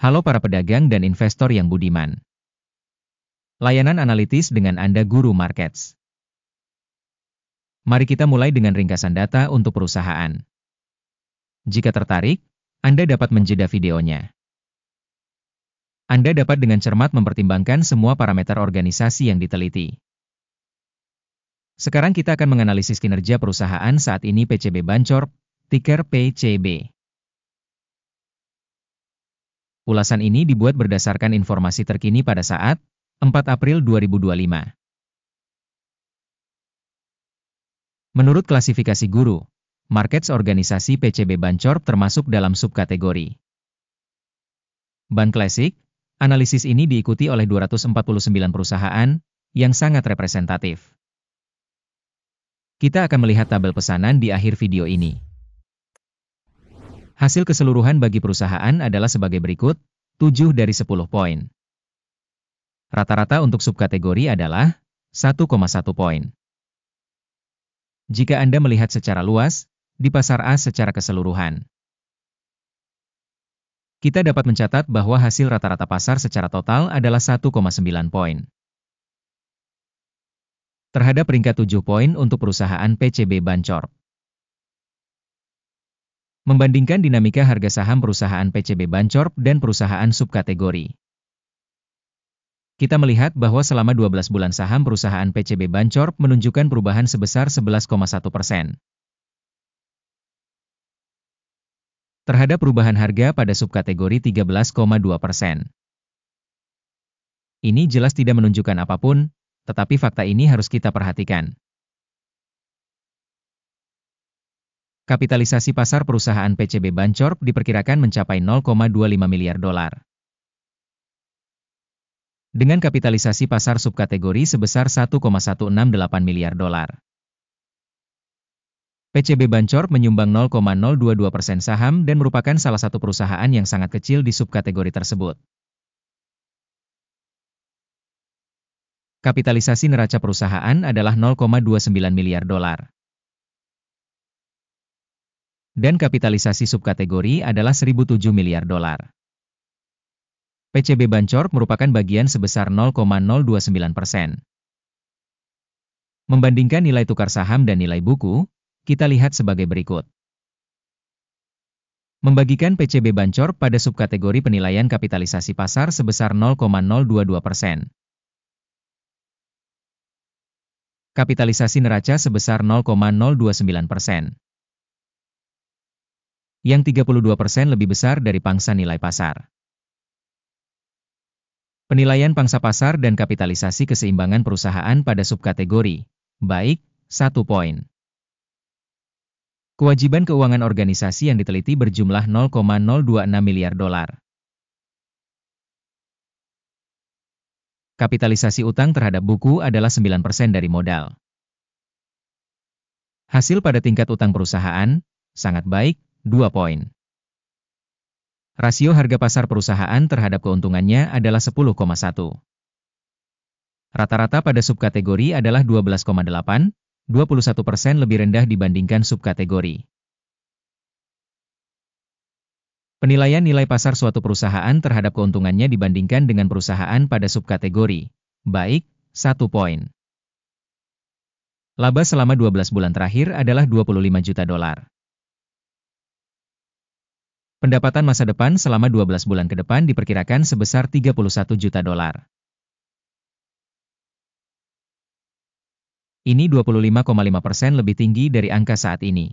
Halo para pedagang dan investor yang budiman. Layanan analitis dengan Anda Guru Markets. Mari kita mulai dengan ringkasan data untuk perusahaan. Jika tertarik, Anda dapat menjeda videonya. Anda dapat dengan cermat mempertimbangkan semua parameter organisasi yang diteliti. Sekarang kita akan menganalisis kinerja perusahaan saat ini PCB Bancorp, ticker PCB. Ulasan ini dibuat berdasarkan informasi terkini pada saat 4 April 2025. Menurut klasifikasi Guru Markets, organisasi PCB Bancorp termasuk dalam subkategori Ban Klasik. Analisis ini diikuti oleh 249 perusahaan yang sangat representatif. Kita akan melihat tabel pesanan di akhir video ini. Hasil keseluruhan bagi perusahaan adalah sebagai berikut, 7 dari 10 poin. Rata-rata untuk subkategori adalah 1,1 poin. Jika Anda melihat secara luas, di pasar A secara keseluruhan, kita dapat mencatat bahwa hasil rata-rata pasar secara total adalah 1,9 poin. Terhadap peringkat 7 poin untuk perusahaan PCB Bancorp. Membandingkan dinamika harga saham perusahaan PCB Bancorp dan perusahaan subkategori. Kita melihat bahwa selama 12 bulan saham perusahaan PCB Bancorp menunjukkan perubahan sebesar 11,1%. Terhadap perubahan harga pada subkategori 13,2%. Ini jelas tidak menunjukkan apapun, tetapi fakta ini harus kita perhatikan. Kapitalisasi pasar perusahaan PCB Bancorp diperkirakan mencapai 0,25 miliar dolar. Dengan kapitalisasi pasar subkategori sebesar 1,168 miliar dolar. PCB Bancorp menyumbang 0,022% saham dan merupakan salah satu perusahaan yang sangat kecil di subkategori tersebut. Kapitalisasi neraca perusahaan adalah 0,29 miliar dolar. Dan kapitalisasi subkategori adalah 1.007 miliar dolar. PCB Bancorp merupakan bagian sebesar 0,029%. Membandingkan nilai tukar saham dan nilai buku, kita lihat sebagai berikut. Membagikan PCB Bancorp pada subkategori penilaian kapitalisasi pasar sebesar 0,022%. Kapitalisasi neraca sebesar 0,029%. Yang 32% lebih besar dari pangsa nilai pasar. Penilaian pangsa pasar dan kapitalisasi keseimbangan perusahaan pada subkategori, baik, 1 poin. Kewajiban keuangan organisasi yang diteliti berjumlah 0,026 miliar dolar. Kapitalisasi utang terhadap buku adalah 9% dari modal. Hasil pada tingkat utang perusahaan, sangat baik, 2 poin. Rasio harga pasar perusahaan terhadap keuntungannya adalah 10,1. Rata-rata pada subkategori adalah 12,8, 21% lebih rendah dibandingkan subkategori. Penilaian nilai pasar suatu perusahaan terhadap keuntungannya dibandingkan dengan perusahaan pada subkategori, baik, 1 poin. Laba selama 12 bulan terakhir adalah 25 juta dolar. Pendapatan masa depan selama 12 bulan ke depan diperkirakan sebesar 31 juta dolar. Ini 25,5% lebih tinggi dari angka saat ini.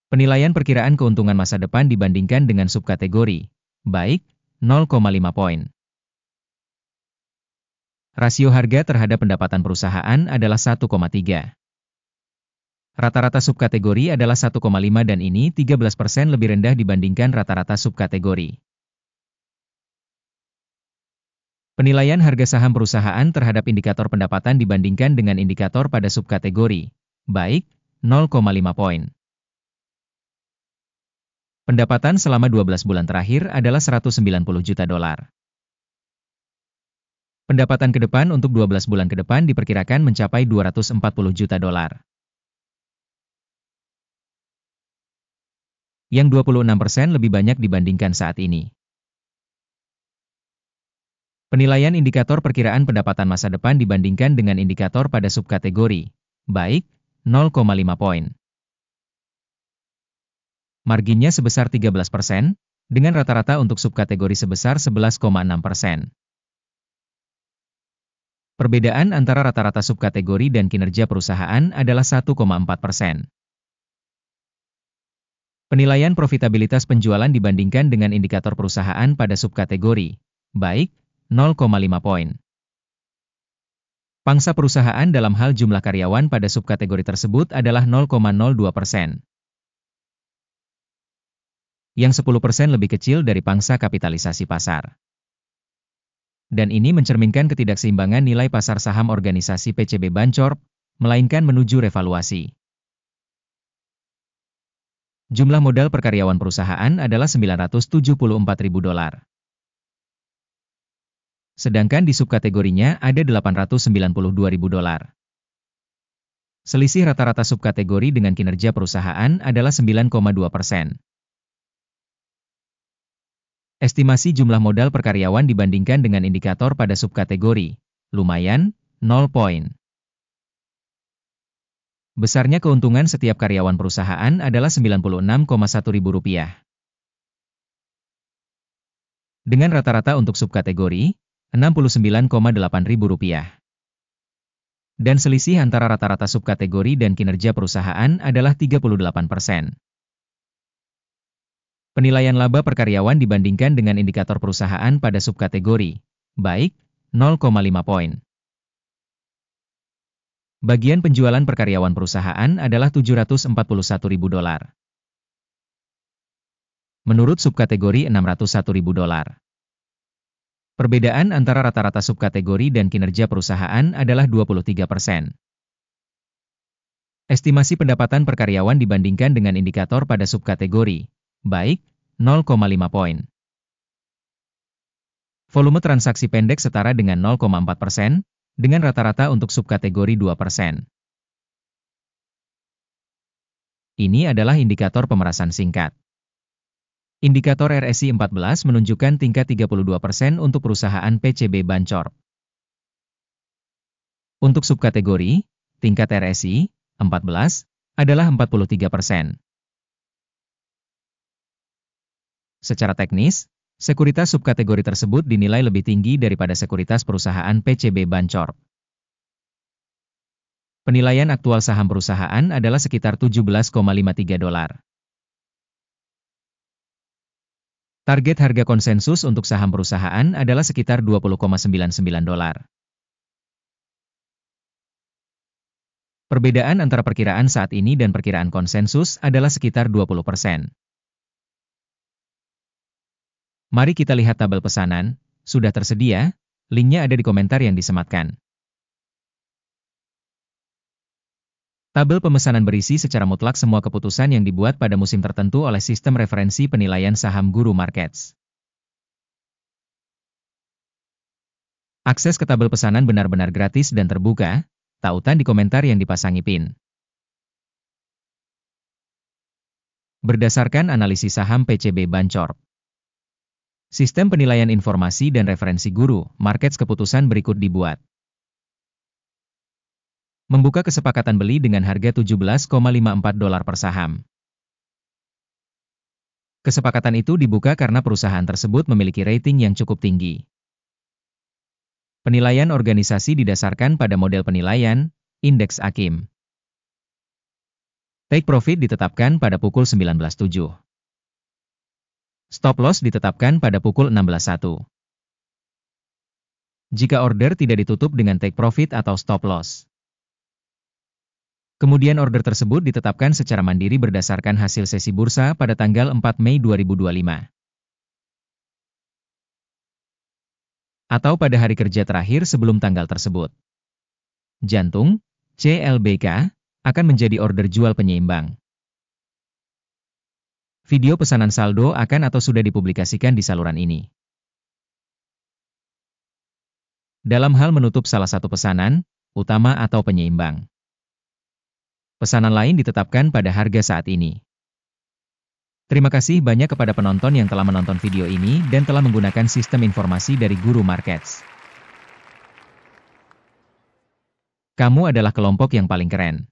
Penilaian perkiraan keuntungan masa depan dibandingkan dengan subkategori, baik, 0,5 poin. Rasio harga terhadap pendapatan perusahaan adalah 1,3. Rata-rata subkategori adalah 1,5 dan ini 13% lebih rendah dibandingkan rata-rata subkategori. Penilaian harga saham perusahaan terhadap indikator pendapatan dibandingkan dengan indikator pada subkategori, baik, 0,5 poin. Pendapatan selama 12 bulan terakhir adalah 190 juta dolar. Pendapatan ke depan untuk 12 bulan ke depan diperkirakan mencapai 240 juta dolar. yang 26% lebih banyak dibandingkan saat ini. Penilaian indikator perkiraan pendapatan masa depan dibandingkan dengan indikator pada subkategori, baik, 0,5 poin. Marginnya sebesar 13%, dengan rata-rata untuk subkategori sebesar 11,6%. Perbedaan antara rata-rata subkategori dan kinerja perusahaan adalah 1,4%. Penilaian profitabilitas penjualan dibandingkan dengan indikator perusahaan pada subkategori, baik, 0,5 poin. Pangsa perusahaan dalam hal jumlah karyawan pada subkategori tersebut adalah 0,02%. Yang 10% lebih kecil dari pangsa kapitalisasi pasar. Dan ini mencerminkan ketidakseimbangan nilai pasar saham organisasi PCB Bancorp, melainkan menuju revaluasi. Jumlah modal per karyawan perusahaan adalah $974.000. Sedangkan di subkategorinya ada $892.000. Selisih rata-rata subkategori dengan kinerja perusahaan adalah 9,2%. Estimasi jumlah modal per karyawan dibandingkan dengan indikator pada subkategori, lumayan, 0 poin. Besarnya keuntungan setiap karyawan perusahaan adalah Rp96,1.000. Dengan rata-rata untuk subkategori, Rp69,8.000. Dan selisih antara rata-rata subkategori dan kinerja perusahaan adalah 38%. Penilaian laba per karyawan dibandingkan dengan indikator perusahaan pada subkategori, baik, 0,5 poin. Bagian penjualan per karyawan perusahaan adalah $741.000. Menurut subkategori $601.000. Perbedaan antara rata-rata subkategori dan kinerja perusahaan adalah 23%. Estimasi pendapatan per karyawan dibandingkan dengan indikator pada subkategori, baik, 0,5 poin. Volume transaksi pendek setara dengan 0,4%, dengan rata-rata untuk subkategori 2%. Ini adalah indikator pemerasan singkat. Indikator RSI 14 menunjukkan tingkat 32% untuk perusahaan PCB Bancorp. Untuk subkategori, tingkat RSI 14 adalah 43%. Secara teknis, sekuritas subkategori tersebut dinilai lebih tinggi daripada sekuritas perusahaan PCB Bancorp. Penilaian aktual saham perusahaan adalah sekitar $17,53. Target harga konsensus untuk saham perusahaan adalah sekitar $20,99. Perbedaan antara perkiraan saat ini dan perkiraan konsensus adalah sekitar 20%. Mari kita lihat tabel pesanan, sudah tersedia, linknya ada di komentar yang disematkan. Tabel pemesanan berisi secara mutlak semua keputusan yang dibuat pada musim tertentu oleh sistem referensi penilaian saham Guru Markets. Akses ke tabel pesanan benar-benar gratis dan terbuka, tautan di komentar yang dipasangi pin. Berdasarkan analisis saham PCB Bancorp. Sistem penilaian informasi dan referensi Guru Markets keputusan berikut dibuat. Membuka kesepakatan beli dengan harga $17,54 per saham. Kesepakatan itu dibuka karena perusahaan tersebut memiliki rating yang cukup tinggi. Penilaian organisasi didasarkan pada model penilaian, indeks AKIM. Take profit ditetapkan pada pukul 19.07. Stop loss ditetapkan pada pukul 16.01. Jika order tidak ditutup dengan take profit atau stop loss. Kemudian order tersebut ditetapkan secara mandiri berdasarkan hasil sesi bursa pada tanggal 4 Mei 2025. Atau pada hari kerja terakhir sebelum tanggal tersebut. Jantung, CLBK, akan menjadi order jual penyeimbang. Video pesanan saldo akan atau sudah dipublikasikan di saluran ini. Dalam hal menutup salah satu pesanan, utama atau penyeimbang. Pesanan lain ditetapkan pada harga saat ini. Terima kasih banyak kepada penonton yang telah menonton video ini dan telah menggunakan sistem informasi dari Guru Markets. Kamu adalah kelompok yang paling keren.